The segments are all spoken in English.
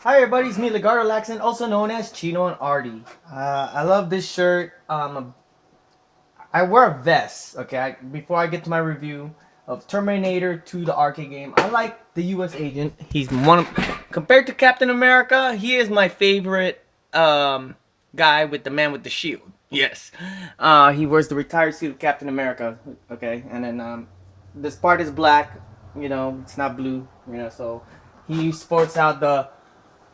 Hi everybody, it's me, Legardo Laxon, also known as Chino and Artie. I love this shirt. I wear a vest, okay? Before I get to my review of Terminator 2, the arcade game, I like the U.S. agent. He's one of, compared to Captain America, he is my favorite guy with the man with the shield. Yes. He wears the retired suit of Captain America, okay? And then this part is black, it's not blue, so he sports out the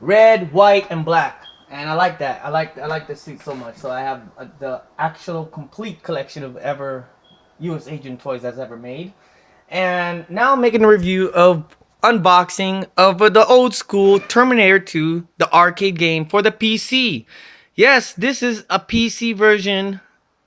red, white, and black, and I like that. I like the suit so much. So I have the actual complete collection of ever U.S. Agent toys that's ever made, and now I'm making a review of unboxing of the old school Terminator 2, the arcade game for the PC. Yes, this is a PC version,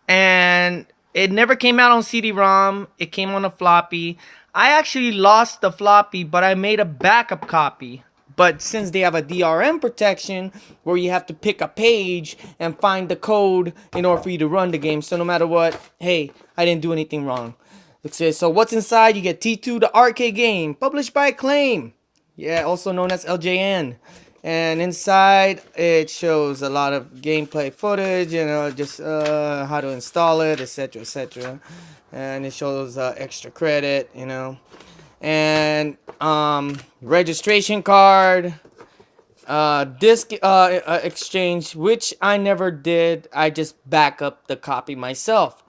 and it never came out on CD-ROM. It came on a floppy. I actually lost the floppy, but I made a backup copy. But since they have a DRM protection where you have to pick a page and find the code in order for you to run the game, so no matter what, hey, I didn't do anything wrong. It says, so what's inside? You get T2, the arcade game, published by Acclaim. Yeah, also known as LJN. And inside, it shows a lot of gameplay footage, just how to install it, etc., etc. And it shows extra credit, and registration card, disc exchange, which I never did. I just back up the copy myself.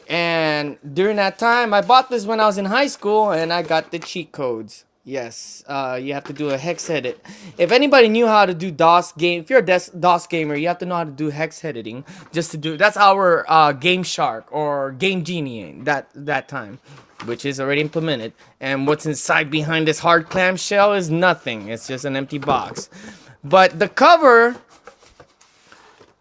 And during that time, I bought this when I was in high school, and I got the cheat codes. Yes, you have to do a hex edit. If anybody knew how to do DOS game, if you're a DOS gamer, you have to know how to do hex editing. Just to do that's our Game Shark or Game Genie that time, which is already implemented. And what's inside behind this hard clamshell is nothing. It's just an empty box. But the cover,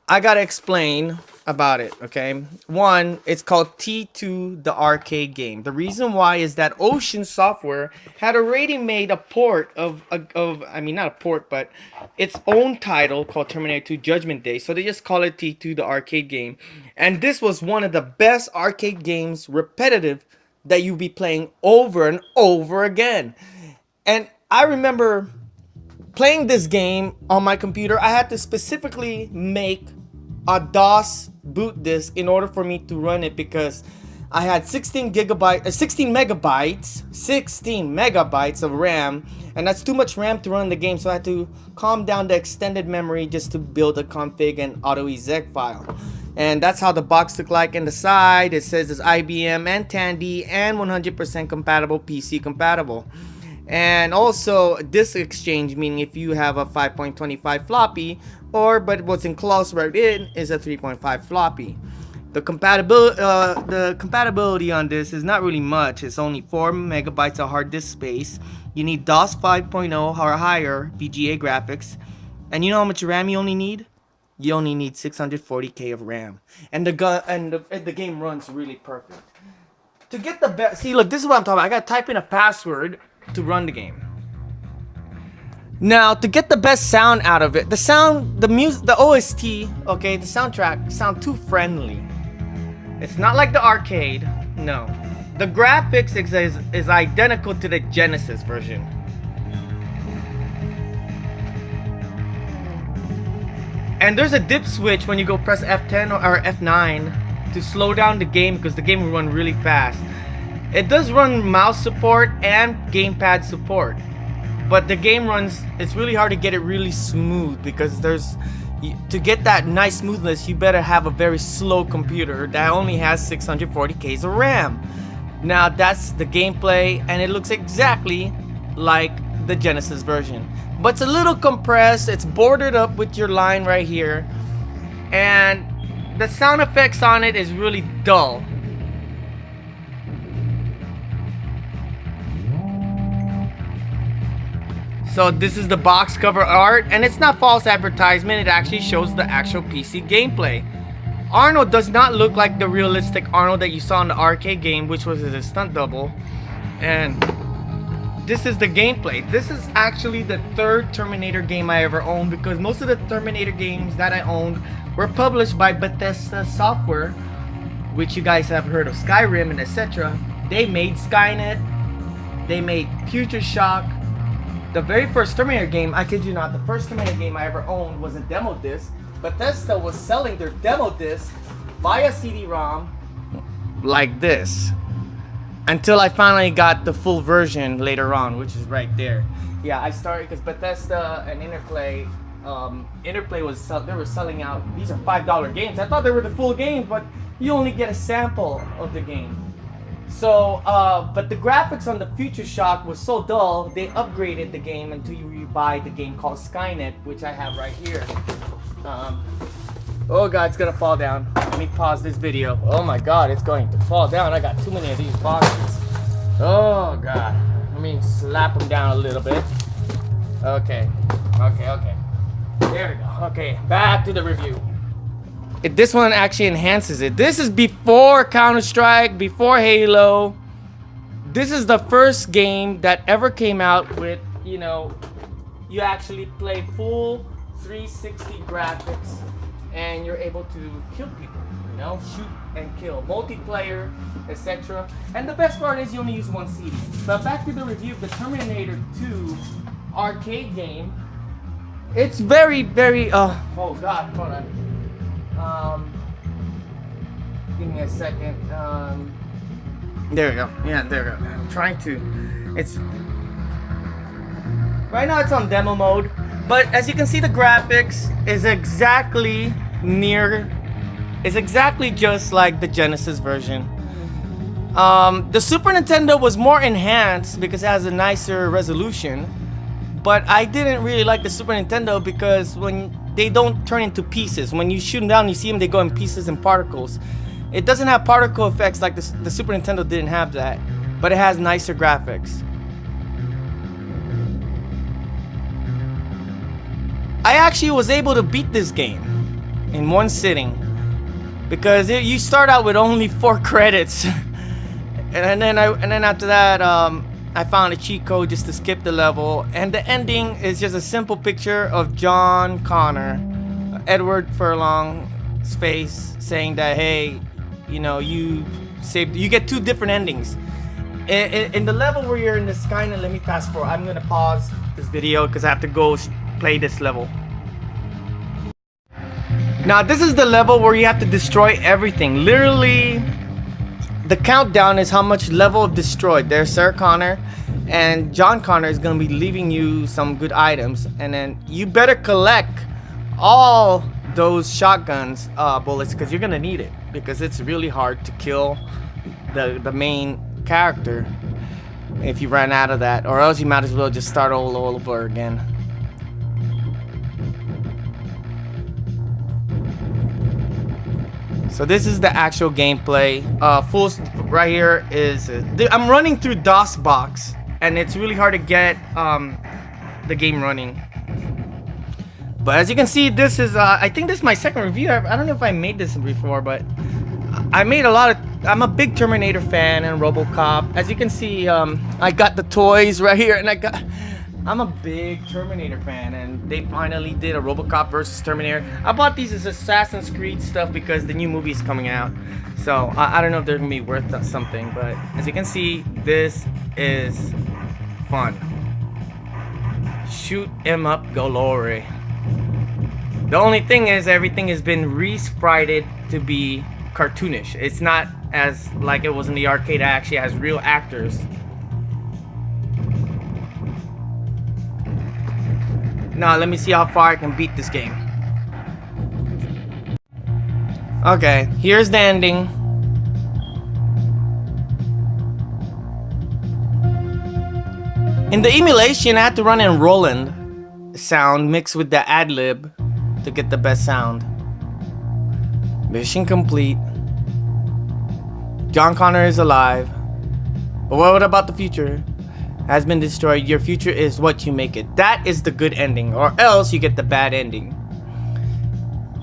I gotta explain about it, okay? One, it's called T2, the arcade game. The reason why is that Ocean Software had already made a port I mean, not a port, but its own title called Terminator 2 Judgment Day. So they just call it T2, the arcade game. And this was one of the best arcade games, repetitive, that you'll be playing over and over again. And I remember playing this game on my computer. I had to specifically make a DOS boot disk in order for me to run it because I had 16 megabytes of RAM, and that's too much RAM to run the game. So I had to calm down the extended memory just to build a config and auto exec file. And that's how the box looked like in the side. It says it's IBM and Tandy and 100% compatible, PC compatible. And also disk exchange, meaning if you have a 5.25 floppy, but what's enclosed right in is a 3.5 floppy. The compatibility on this is not really much. It's only 4 megabytes of hard disk space. You need DOS 5.0 or higher VGA graphics, and you know how much RAM you only need? You only need 640K of RAM, and the game runs really perfect. To get the best, see, look, this is what I'm talking about. I gotta type in a password to run the game. Now, to get the best sound out of it, the sound, the music, the OST, okay, the soundtrack sound too friendly. It's not like the arcade, no. The graphics is identical to the Genesis version. And there's a dip switch when you go press F10 or F9 to slow down the game because the game will run really fast. It does run mouse support and gamepad support, but the game runs, it's really hard to get it really smooth because to get that nice smoothness, you better have a very slow computer that only has 640K of RAM. Now that's the gameplay, and it looks exactly like the Genesis version, but it's a little compressed. It's bordered up with your line right here, and the sound effects on it is really dull. So this is the box cover art, and it's not false advertisement. It actually shows the actual PC gameplay. Arnold does not look like the realistic Arnold that you saw in the arcade game, which was his stunt double. And this is the gameplay. This is actually the third Terminator game I ever owned, because most of the Terminator games that I owned were published by Bethesda Software, which you guys have heard of, Skyrim and etc. They made Skynet, they made Future Shock, The very first Terminator game, I kid you not, the first Terminator game I ever owned was a demo disc. Bethesda was selling their demo disc via CD-ROM like this. Until I finally got the full version later on, which is right there. Yeah, I started because Bethesda and Interplay, they were selling out. These are $5 games. I thought they were the full games, but you only get a sample of the game. So, but the graphics on the Future Shock was so dull, they upgraded the game until you buy the game called Skynet, which I have right here. Oh god, it's gonna fall down. Let me pause this video. Oh my god, it's going to fall down. I got too many of these boxes. Oh god. Let me slap them down a little bit. Okay. There we go. Okay, back to the review. This one actually enhances it. This is before Counter-Strike, before Halo. This is the first game that ever came out with, you know, you actually play full 360 graphics and you're able to kill people, you know, shoot and kill, multiplayer, etc. And the best part is you only use one CD. But back to the review of the Terminator 2 arcade game. It's very, oh god, hold on. Give me a second. There we go. Yeah, there we go. I'm trying to. It's right now it's on demo mode, but as you can see, the graphics is exactly just like the Genesis version. The Super Nintendo was more enhanced because it has a nicer resolution, but I didn't really like the Super Nintendo because when they don't turn into pieces. When you shoot them down, you see them, they go in pieces and particles. It doesn't have particle effects like the Super Nintendo didn't have that, but it has nicer graphics. I actually was able to beat this game in one sitting because you start out with only 4 credits, and then after that, I found a cheat code just to skip the level, and the ending is just a simple picture of John Connor, Edward Furlong's face, saying that, hey, you know, you get 2 different endings. In the level where you're in the Skynet, let me fast forward. I'm gonna pause this video because I have to go play this level. Now this is the level where you have to destroy everything. Literally, the countdown is how much level destroyed. There's Sarah Connor, and John Connor is gonna be leaving you some good items, and then you better collect all those shotguns bullets because you're gonna need it because it's really hard to kill the main character if you run out of that, or else you might as well just start all over again. So this is the actual gameplay. Full right here is I'm running through DOSBox, and it's really hard to get the game running. But as you can see, this is I think this is my second review. I don't know if I made this before, but I made a lot of. I'm a big Terminator fan and RoboCop. As you can see, I got the toys right here, and I'm a big Terminator fan, and they finally did a RoboCop versus Terminator. I bought these as Assassin's Creed stuff because the new movie is coming out. So I don't know if they're gonna be worth something, but as you can see, this is fun. Shoot 'em up galore. The only thing is everything has been re-sprited to be cartoonish. It's not as like it was in the arcade. It actually has real actors. Now let me see how far I can beat this game. Okay, here's the ending. In the emulation, I had to run in Roland sound mixed with the ad-lib to get the best sound. Mission complete. John Connor is alive. But what about the future? Has been destroyed. Your future is what you make it. That is the good ending, or else you get the bad ending.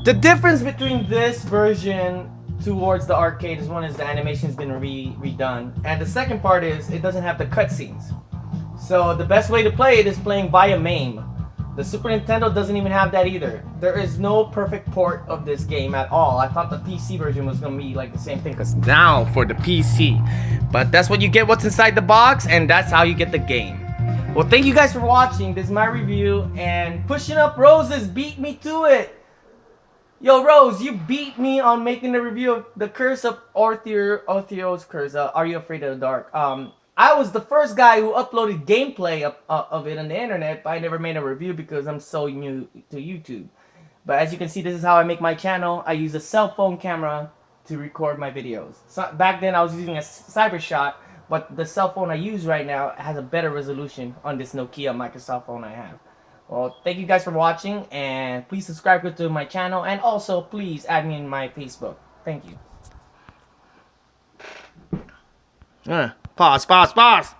The difference between this version towards the arcade is one is the animation's been redone, and the second part is it doesn't have the cutscenes. So the best way to play it is playing via MAME. The Super Nintendo doesn't even have that either. There is no perfect port of this game at all. I thought the PC version was gonna be like the same thing, because now for the PC. But that's what you get, what's inside the box, and that's how you get the game. Well, thank you guys for watching. This is my review, and Pushing Up Roses beat me to it. Yo, Rose, you beat me on making the review of The Curse of Orthio's Curse. Are You Afraid of the Dark? I was the first guy who uploaded gameplay of it on the internet, but I never made a review because I'm so new to YouTube. But as you can see, this is how I make my channel. I use a cell phone camera to record my videos. So back then I was using a Cybershot, but the cell phone I use right now has a better resolution on this Nokia Microsoft phone I have. Well, thank you guys for watching, and please subscribe to my channel, and also please add me in my Facebook. Thank you. Pause.